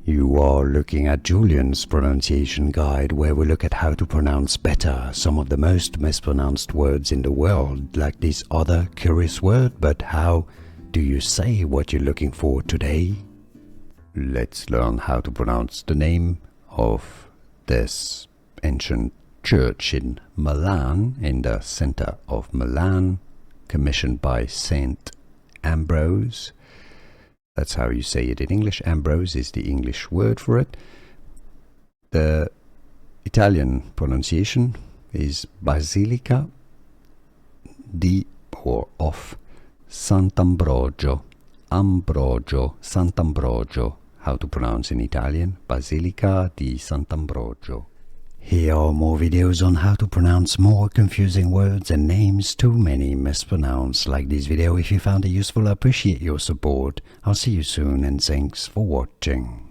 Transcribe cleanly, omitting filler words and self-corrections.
You are looking at Julian's pronunciation guide, where we look at how to pronounce better some of the most mispronounced words in the world, like this other curious word. But how do you say what you're looking for today? Let's learn how to pronounce the name of this ancient church in Milan, in the center of Milan, commissioned by Saint Ambrose. That's how you say it in English. Ambrose is the English word for it. The Italian pronunciation is Basilica di or of Sant'Ambrogio. Ambrogio, Sant'Ambrogio. How to pronounce in Italian? Basilica di Sant'Ambrogio. Here are more videos on how to pronounce more confusing words and names too many mispronounced. Like this video if you found it useful. I appreciate your support. I'll see you soon and thanks for watching.